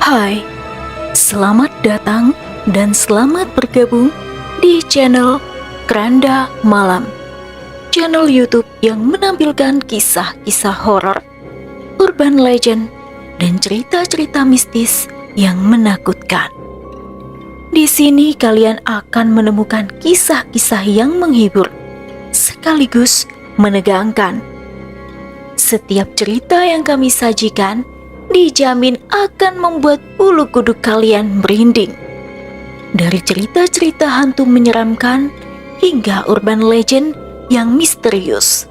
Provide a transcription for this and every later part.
Hai, selamat datang dan selamat bergabung di channel Keranda Malam, channel YouTube yang menampilkan kisah-kisah horor, urban legend, dan cerita-cerita mistis yang menakutkan. Di sini kalian akan menemukan kisah-kisah yang menghibur, sekaligus menegangkan. Setiap cerita yang kami sajikan dijamin akan membuat bulu kuduk kalian merinding. Dari cerita-cerita hantu menyeramkan hingga urban legend yang misterius.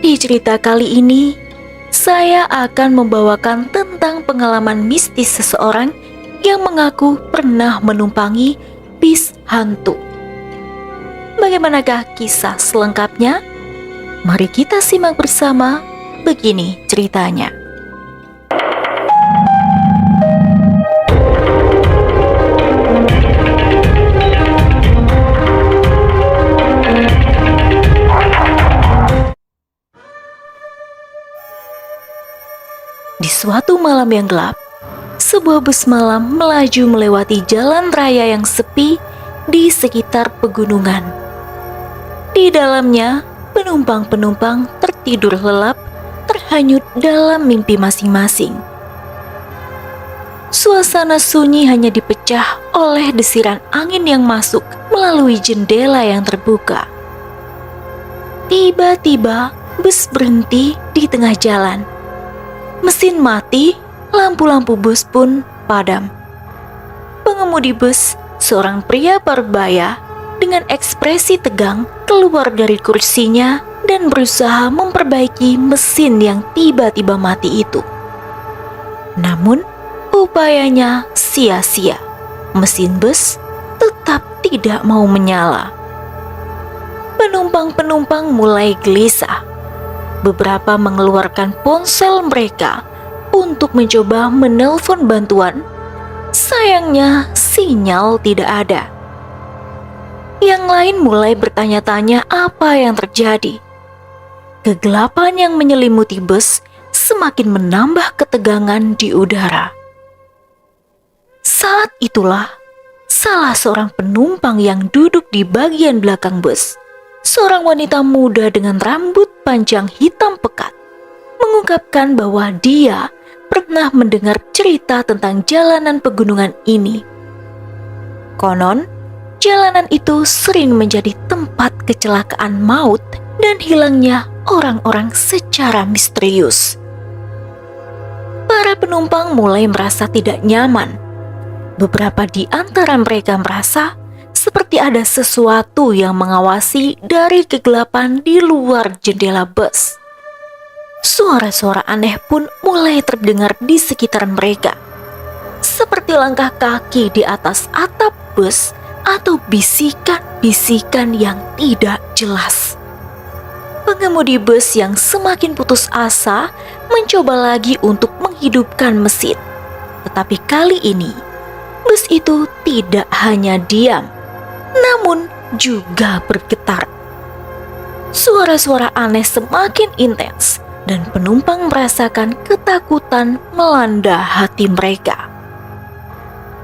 Di cerita kali ini, saya akan membawakan tentang pengalaman mistis seseorang yang mengaku pernah menumpangi bis hantu. Bagaimanakah kisah selengkapnya? Mari kita simak bersama. Begini ceritanya. Di suatu malam yang gelap, sebuah bus malam melaju melewati jalan raya yang sepi di sekitar pegunungan. Di dalamnya, penumpang-penumpang tertidur lelap, terhanyut dalam mimpi masing-masing. Suasana sunyi hanya dipecah oleh desiran angin yang masuk melalui jendela yang terbuka. Tiba-tiba, bus berhenti di tengah jalan. Mesin mati, lampu-lampu bus pun padam. Pengemudi bus, seorang pria parubaya, dengan ekspresi tegang keluar dari kursinya dan berusaha memperbaiki mesin yang tiba-tiba mati itu. Namun, upayanya sia-sia. Mesin bus tetap tidak mau menyala. Penumpang-penumpang mulai gelisah. Beberapa mengeluarkan ponsel mereka untuk mencoba menelpon bantuan. Sayangnya, sinyal tidak ada. Yang lain mulai bertanya-tanya apa yang terjadi. Kegelapan yang menyelimuti bus semakin menambah ketegangan di udara. Saat itulah, salah seorang penumpang yang duduk di bagian belakang bus, seorang wanita muda dengan rambut panjang hitam pekat, mengungkapkan bahwa dia pernah mendengar cerita tentang jalanan pegunungan ini. Konon, jalanan itu sering menjadi tempat kecelakaan maut dan hilangnya orang-orang secara misterius. Para penumpang mulai merasa tidak nyaman. Beberapa di antara mereka merasa seperti ada sesuatu yang mengawasi dari kegelapan di luar jendela bus. Suara-suara aneh pun mulai terdengar di sekitar mereka, seperti langkah kaki di atas atap bus atau bisikan-bisikan yang tidak jelas. Pengemudi bus yang semakin putus asa mencoba lagi untuk menghidupkan mesin. Tetapi kali ini, bus itu tidak hanya diam, namun juga bergetar. Suara-suara aneh semakin intens dan penumpang merasakan ketakutan melanda hati mereka.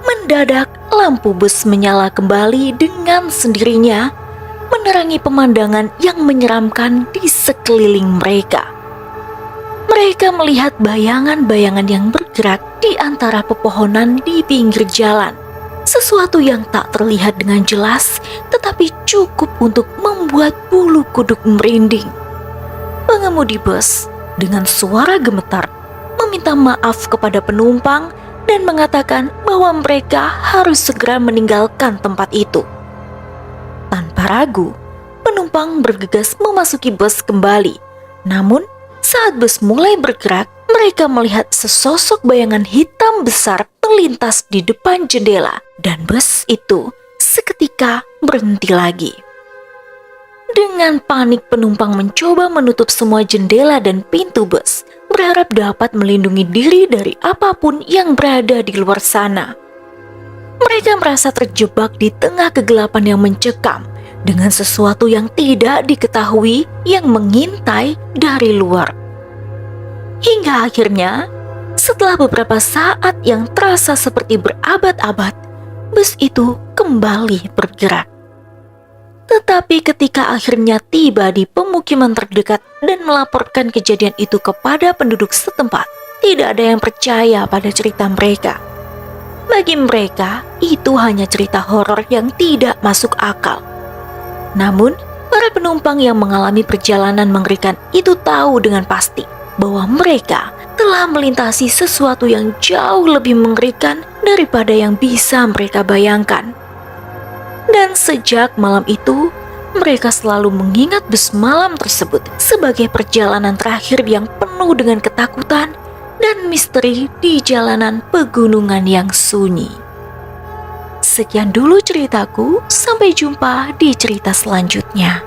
Mendadak, lampu bus menyala kembali dengan sendirinya, menerangi pemandangan yang menyeramkan di sekeliling mereka. Mereka melihat bayangan-bayangan yang bergerak di antara pepohonan di pinggir jalan. Sesuatu yang tak terlihat dengan jelas, tetapi cukup untuk membuat bulu kuduk merinding. Pengemudi bus dengan suara gemetar meminta maaf kepada penumpang dan mengatakan bahwa mereka harus segera meninggalkan tempat itu. Tanpa ragu, penumpang bergegas memasuki bus kembali. Namun, saat bus mulai bergerak, mereka melihat sesosok bayangan hitam besar melintas di depan jendela, dan bus itu seketika berhenti lagi. Dengan panik, penumpang mencoba menutup semua jendela dan pintu bus, berharap dapat melindungi diri dari apapun yang berada di luar sana. Mereka merasa terjebak di tengah kegelapan yang mencekam, dengan sesuatu yang tidak diketahui yang mengintai dari luar. Hingga akhirnya, Setelah beberapa saat yang terasa seperti berabad-abad, bus itu kembali bergerak. Tetapi ketika akhirnya tiba di pemukiman terdekat dan melaporkan kejadian itu kepada penduduk setempat, tidak ada yang percaya pada cerita mereka. Bagi mereka, itu hanya cerita horor yang tidak masuk akal. Namun, para penumpang yang mengalami perjalanan mengerikan itu tahu dengan pasti bahwa mereka telah melintasi sesuatu yang jauh lebih mengerikan daripada yang bisa mereka bayangkan. Dan sejak malam itu, mereka selalu mengingat bus malam tersebut sebagai perjalanan terakhir yang penuh dengan ketakutan dan misteri di jalanan pegunungan yang sunyi. Sekian dulu ceritaku, sampai jumpa di cerita selanjutnya.